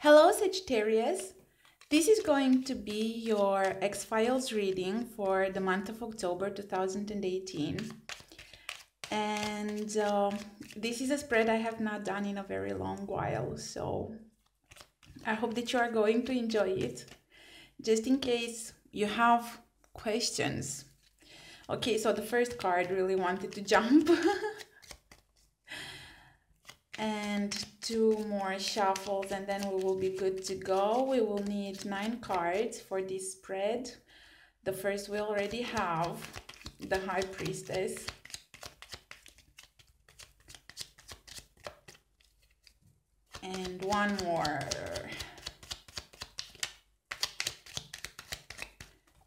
Hello, Sagittarius. This is going to be your X-Files reading for the month of October 2018. And this is a spread I have not done in a very long while, so I hope that you are going to enjoy it. Just in case you have questions. Okay, so the first card really wanted to jump. And 2 more shuffles and then we will be good to go. We will need 9 cards for this spread. The first we already have, the High Priestess. And 1 more.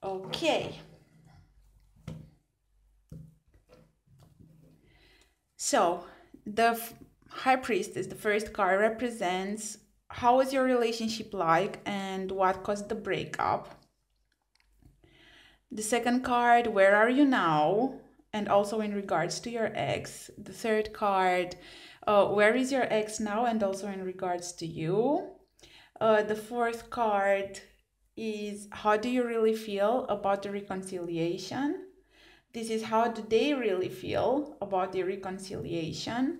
Okay. So the High Priestess, the first card, represents how was your relationship like and what caused the breakup. The second card, where are you now? And also in regards to your ex. The third card, where is your ex now? And also in regards to you. The fourth card is how do you really feel about the reconciliation? This is how do they really feel about the reconciliation?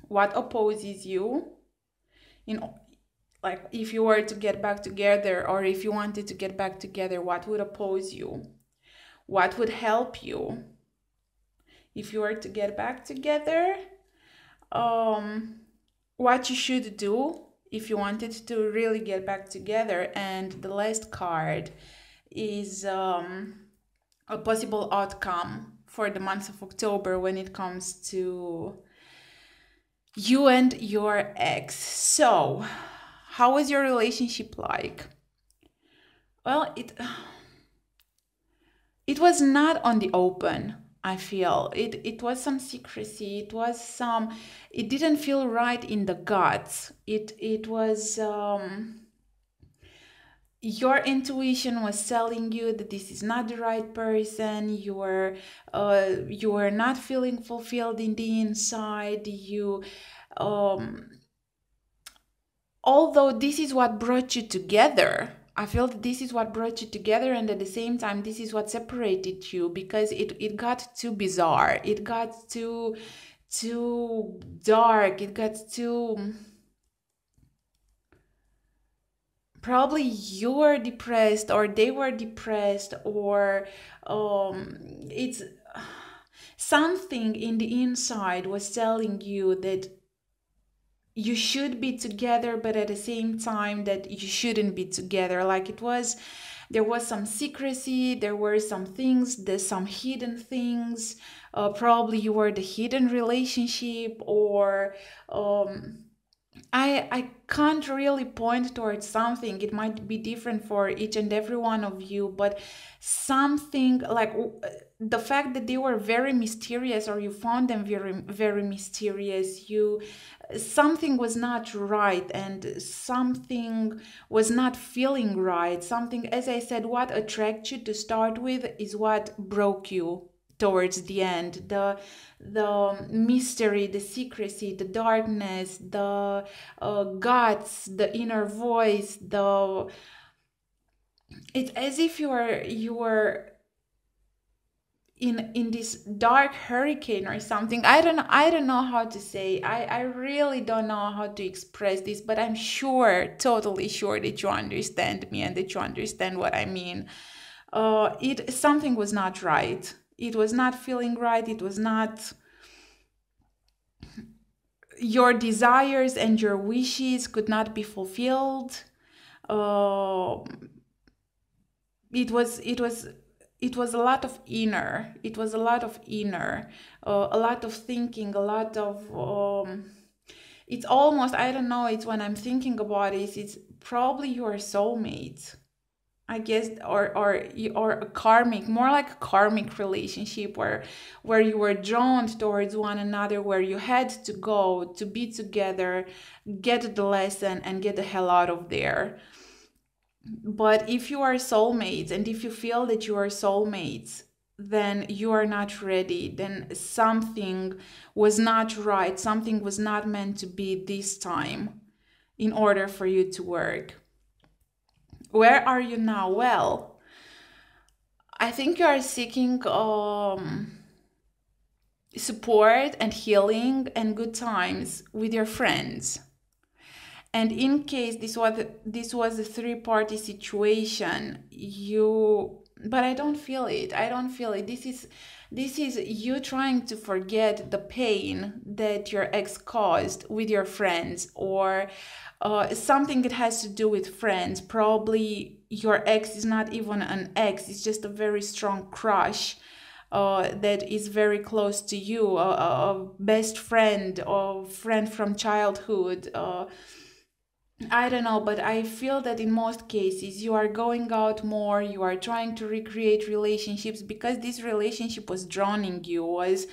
What opposes you? You know, like if you were to get back together or if you wanted to get back together, what would oppose you? What would help you if you were to get back together? What you should do if you wanted to really get back together. And the last card is a possible outcome for the month of October when it comes to you and your ex. So, how was your relationship like? Well, it was not on the open, I feel. It was some secrecy. It didn't feel right in the guts. It was your intuition was telling you that this is not the right person. You were not feeling fulfilled in the inside. Although this is what brought you together, I feel that this is what brought you together, and at the same time this is what separated you, because it got too bizarre, it got too dark, it got too, probably you were depressed or they were depressed, or it's something in the inside was telling you that you should be together, but at the same time that you shouldn't be together. Like there was some secrecy, there were some things, there's some hidden things. Probably you were the hidden relationship, or I can't really point towards something. It might be different for each and every one of you, but something like the fact that they were very mysterious, or you found them very, very mysterious, something was not right and something was not feeling right. Something, as I said, what attracts you to start with is what broke you towards the end. The mystery, the secrecy, the darkness, the guts, the inner voice, it's as if you were in this dark hurricane or something. I don't know how to say. I really don't know how to express this, but I'm sure, totally sure, that you understand me and that you understand what I mean. Something was not right. It was not feeling right. It was not, your desires and your wishes could not be fulfilled. It was a lot of inner. It was a lot of inner, a lot of thinking, a lot of. It's almost, I don't know. It's when I'm thinking about it, it's probably your soulmate, I guess, or a karmic, more like a karmic relationship where you were drawn towards one another, where you had to go to be together, get the lesson, and get the hell out of there. But if you are soulmates, and if you feel that you are soulmates, then you are not ready. Then something was not right. Something was not meant to be this time. in order for you to work. Where are you now? Well, I think you are seeking support and healing and good times with your friends. And in case this was a three-party situation, but I don't feel it. I don't feel it. This is you trying to forget the pain that your ex caused with your friends, or something that has to do with friends. Probably your ex is not even an ex, it's just a very strong crush that is very close to you, a best friend or friend from childhood. I don't know, but I feel that in most cases you are going out more, you are trying to recreate relationships because this relationship was drowning you, was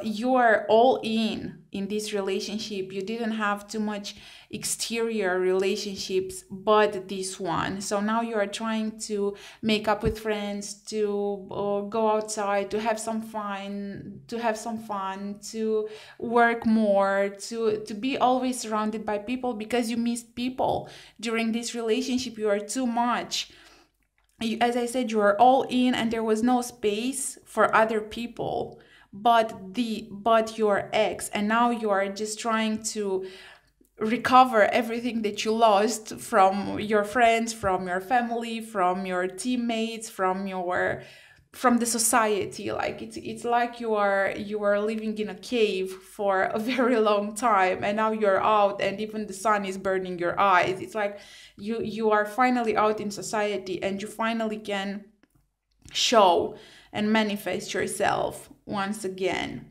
you are all in this relationship. You didn't have too much exterior relationships but this one. So now you are trying to make up with friends, to go outside, to have some fun, to work more, to be always surrounded by people because you missed people during this relationship. You are too much. As I said, you are all in and there was no space for other people but your ex, and now you are just trying to recover everything that you lost from your friends, from your family, from your teammates, from the society. Like it's like you are living in a cave for a very long time and now you're out and even the sun is burning your eyes. It's like you are finally out in society and you finally can show and manifest yourself once again.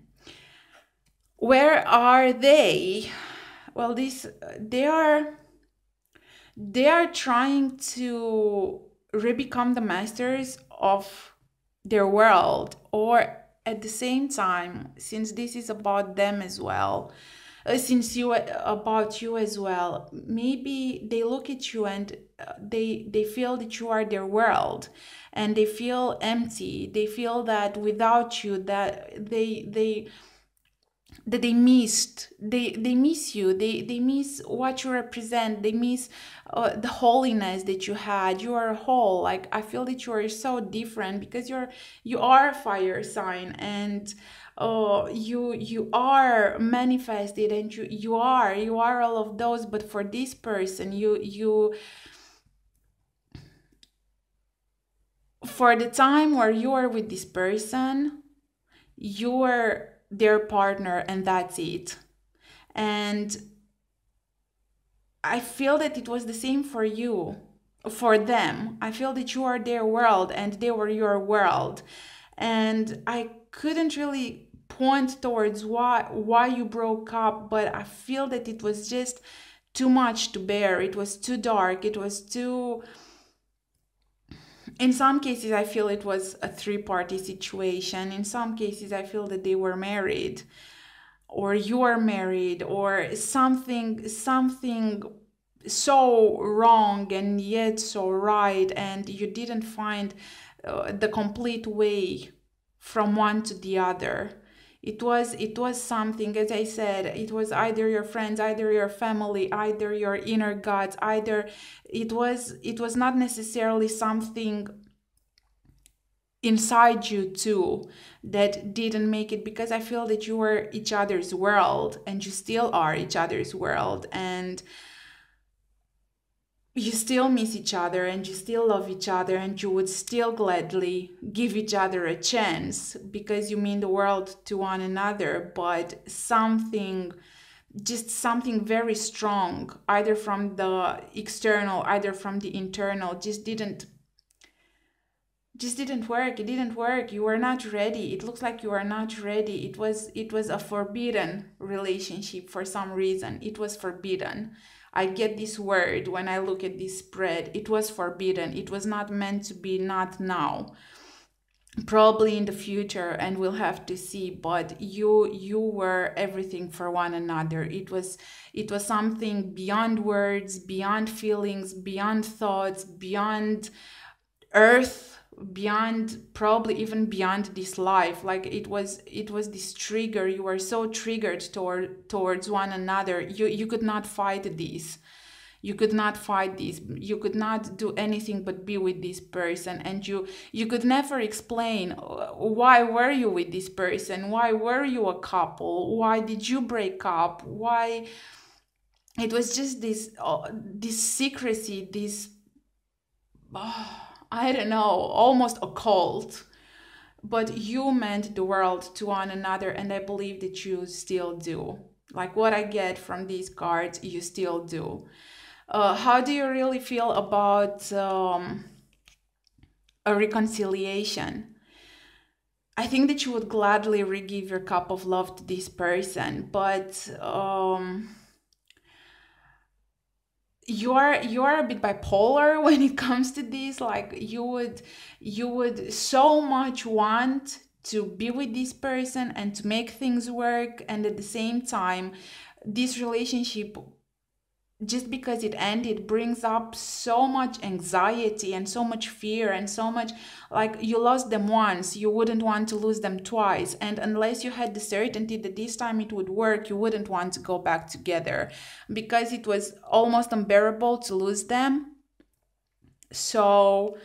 Where are they? Well, they are trying to re-become the masters of their world, or at the same time, since this is about them as well, since you about you as well, maybe they look at you and they feel that you are their world and they feel empty. They feel that without you, that they missed, they miss you, they miss what you represent, they miss the holiness that you had. You are whole. Like I feel that you are so different because you are a fire sign, and you are manifested, and you are all of those. But for this person, you for the time where you are with this person, you're their partner and that's it. And I feel that it was the same for you, for them. I feel that you are their world and they were your world. And I couldn't really point towards why you broke up, but I feel that it was just too much to bear. It was too dark. It was too, in some cases I feel it was a three-party situation. In some cases I feel that they were married, or you are married, or something so wrong and yet so right, and you didn't find the complete way from one to the other. It was something, as I said, it was either your friends, either your family, either your inner gods, either it was not necessarily something inside you too that didn't make it, because I feel that you were each other's world and you still are each other's world, and you still miss each other and you still love each other, and you would still gladly give each other a chance because you mean the world to one another. But something very strong, either from the external, either from the internal, just didn't work. It didn't work. You were not ready. It looks like you are not ready. It was a forbidden relationship for some reason. It was forbidden. I get this word when I look at this spread. It was forbidden. It was not meant to be, not now. Probably in the future, and we'll have to see. But you were everything for one another. It was something beyond words, beyond feelings, beyond thoughts, beyond earth, beyond, probably even beyond this life. Like it was this trigger. You were so triggered towards one another. You could not fight this. You could not fight this. You could not do anything but be with this person, and you could never explain why were you with this person, why were you a couple, why did you break up, why. It was just this secrecy, this I don't know, almost occult. But you meant the world to one another, and I believe that you still do. Like what I get from these cards, you still do. How do you really feel about a reconciliation? I think that you would gladly re-give your cup of love to this person, but you are a bit bipolar when it comes to this. Like you would so much want to be with this person and to make things work, and at the same time, this relationship, just because it ended, brings up so much anxiety and so much fear and so much, like you lost them once, you wouldn't want to lose them twice. And unless you had the certainty that this time it would work, you wouldn't want to go back together, because it was almost unbearable to lose them. So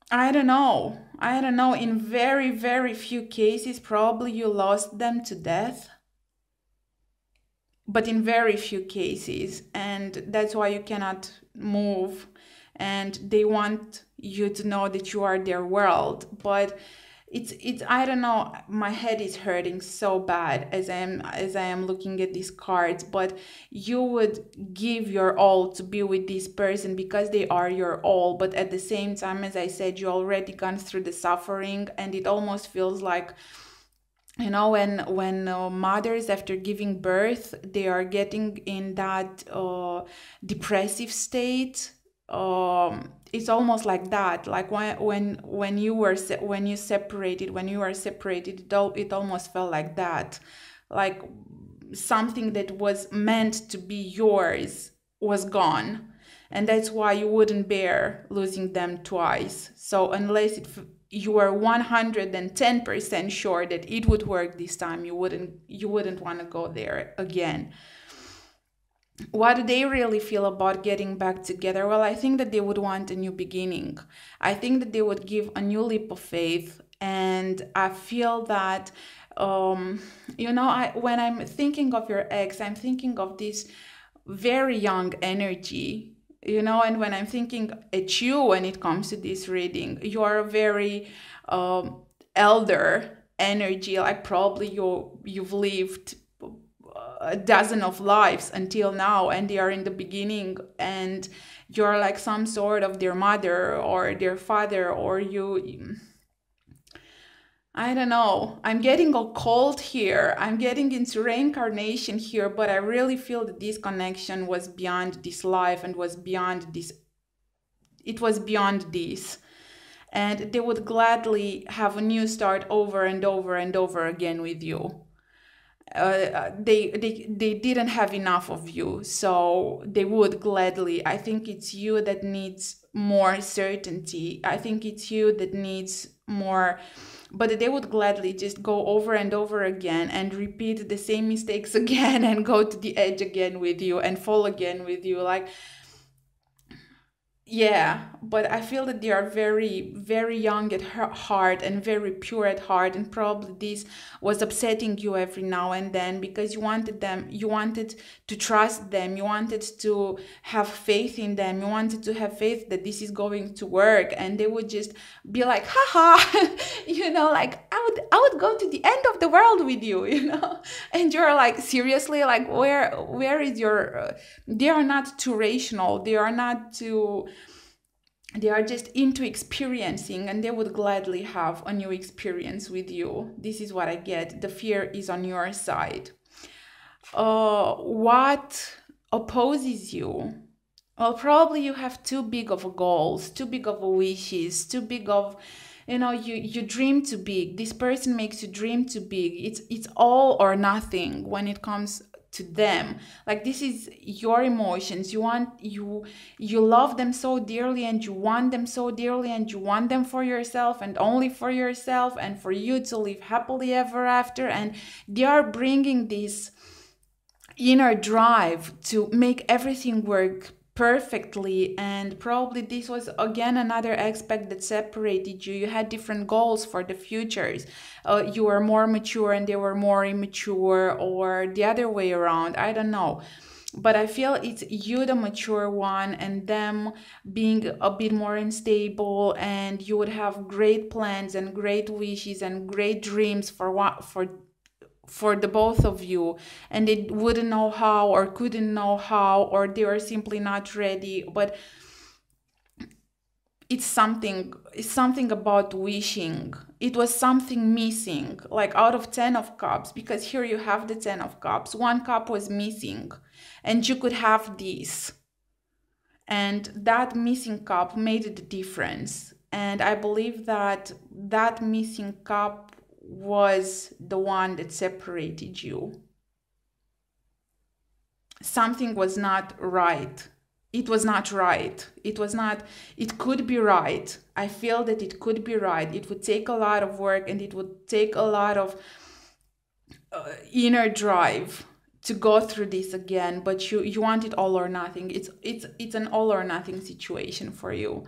I don't know. In very, very few cases, probably you lost them to death, but in very few cases, and that's why you cannot move, and they want you to know that you are their world. But it's I don't know, my head is hurting so bad as I am looking at these cards. But you would give your all to be with this person because they are your all, but at the same time, as I said, you already gone through the suffering, and it almost feels like, you know, when mothers, after giving birth, they are getting in that depressive state. It's almost like that. Like when you were separated, it almost felt like that. Like something that was meant to be yours was gone, and that's why you wouldn't bear losing them twice. So unless you are 110% sure that it would work this time, you wouldn't want to go there again. What do they really feel about getting back together? Well, I think that they would want a new beginning. I think that they would give a new leap of faith, and I feel that when I'm thinking of your ex, I'm thinking of this very young energy. And when I'm thinking at you, when it comes to this reading, you are a very elder energy. Like probably you've lived a dozen of lives until now, and they are in the beginning, and you're like some sort of their mother or their father, or I don't know. I'm getting occult here. I'm getting into reincarnation here, but I really feel that this connection was beyond this life and was beyond this. It was beyond this. And they would gladly have a new start over and over and over again with you. They didn't have enough of you, so they would gladly. I think it's you that needs more certainty. I think it's you that needs more. But they would gladly just go over and over again and repeat the same mistakes again and go to the edge again with you and fall again with you. Like, yeah, but I feel that they are very, very young at heart and very pure at heart, and probably this was upsetting you every now and then because you wanted to trust them, you wanted to have faith in them, you wanted to have faith that this is going to work, and they would just be like, haha, like I would go to the end of the world with you, and you're like, seriously, like where is your? They are not too rational, they are just into experiencing, and they would gladly have a new experience with you. This is what I get. The fear is on your side. What opposes you? Well, probably you have too big of goals, too big of wishes, too big of, you dream too big. This person makes you dream too big. It's all or nothing when it comes to them. Like, this is your emotions. You love them so dearly, and you want them so dearly, and you want them for yourself and only for yourself, and for you to live happily ever after. And they are bringing this inner drive to make everything work perfectly. And probably this was again another aspect that separated you. You had different goals for the futures. You were more mature and they were more immature, or the other way around, I don't know. But I feel it's you, the mature one, and them being a bit more unstable, and you would have great plans and great wishes and great dreams for the both of you, and they wouldn't know how, or couldn't know how, or they were simply not ready. But it's something about wishing. It was something missing, like out of 10 of cups, because here you have the 10 of cups, one cup was missing, and you could have this, and that missing cup made the difference. And I believe that that missing cup was the one that separated you. Something was not right. It was not right. It was not, it could be right. I feel that it could be right. It would take a lot of work, and it would take a lot of inner drive to go through this again. But you want it all or nothing. It's an all or nothing situation for you.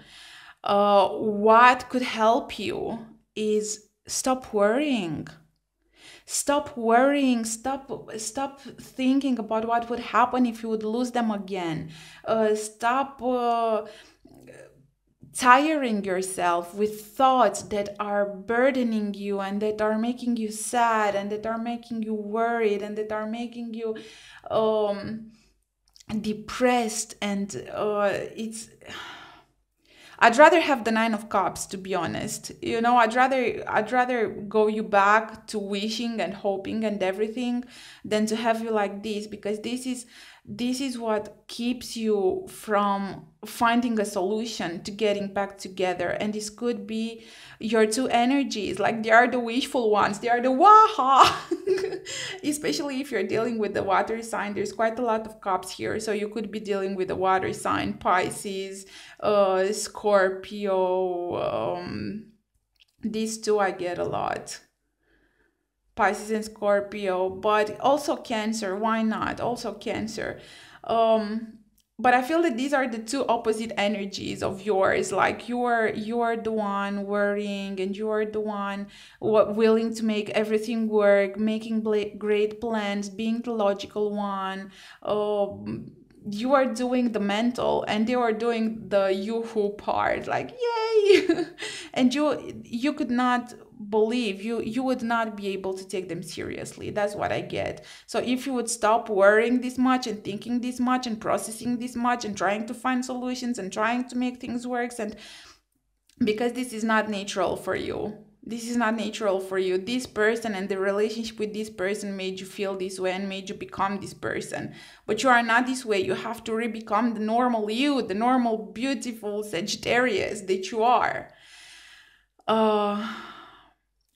What could help you is stop worrying. Stop worrying. Stop thinking about what would happen if you would lose them again. Stop tiring yourself with thoughts that are burdening you, and that are making you sad, and that are making you worried, and that are making you depressed. And I'd rather have the 9 of cups, to be honest. I'd rather go you back to wishing and hoping and everything than to have you like this, because this is what keeps you from finding a solution to getting back together. And this could be your two energies. Like, they are the wishful ones, they are the waha. Especially if you're dealing with the water sign, there's quite a lot of cups here, so you could be dealing with the water sign, Pisces, Scorpio. These two I get a lot, Pisces and Scorpio, but also Cancer. Why not? Also Cancer. But I feel that these are the two opposite energies of yours. Like, you're the one worrying, and you're the one willing to make everything work, making great plans, being the logical one. You are doing the mental, and they are doing the yoo-hoo part, like, yay. And you could not believe, you would not be able to take them seriously. That's what I get. So if you would stop worrying this much, and thinking this much, and processing this much, and trying to find solutions, and trying to make things work, and because this is not natural for you. This is not natural for you. This person and the relationship with this person made you feel this way and made you become this person. But you are not this way. You have to re-become the normal you, the normal, beautiful Sagittarius that you are.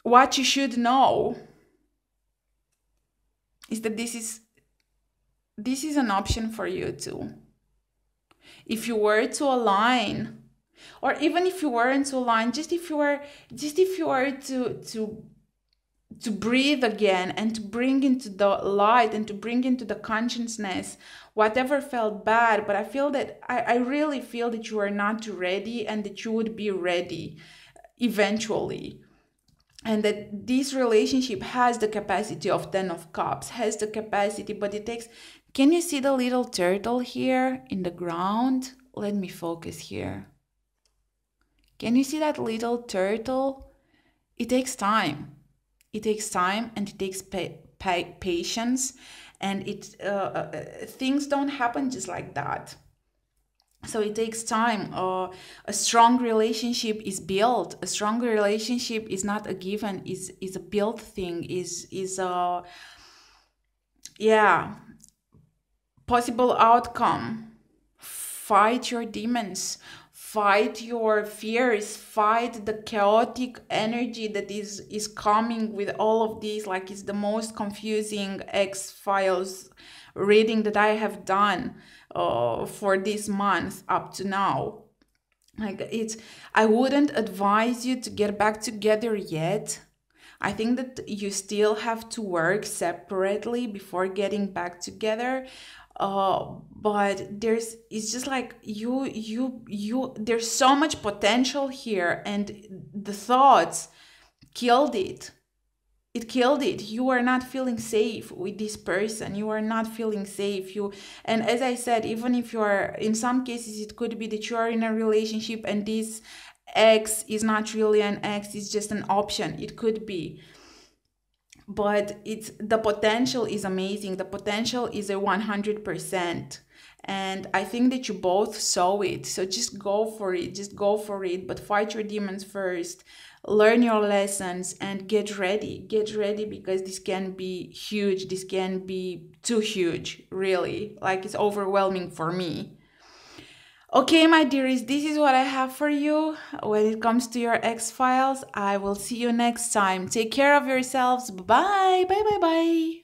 What you should know is that this is an option for you too. If you were to align, or even if you weren't to align, just if you were to breathe again, and to bring into the light, and to bring into the consciousness whatever felt bad. But I feel that I really feel that you are not ready, and that you would be ready eventually. And that this relationship has the capacity of 10 of cups, has the capacity, but it takes... Can you see the little turtle here in the ground? Let me focus here. Can you see that little turtle? It takes time. It takes time, and it takes patience, and things don't happen just like that. So it takes time. A strong relationship is built. A strong relationship is not a given, is a built thing, is a possible outcome. Fight your demons. Fight your fears, fight the chaotic energy that is coming with all of these. Like, it's the most confusing X-Files reading that I have done for this month up to now. Like, I wouldn't advise you to get back together yet. I think that you still have to work separately before getting back together. But it's just like there's so much potential here, and the thoughts killed it. It killed it. You are not feeling safe with this person. You are not feeling safe. And as I said, even if you are, in some cases, it could be that you are in a relationship and this ex is not really an ex, it's just an option. It could be. But the potential is amazing. The potential is a 100%. And I think that you both saw it. So just go for it. Just go for it. But fight your demons first. Learn your lessons and get ready. Get ready, because this can be huge. This can be too huge, really. Like, it's overwhelming for me. Okay, my dearies, this is what I have for you when it comes to your X-Files. I will see you next time. Take care of yourselves. Bye. Bye, bye, bye.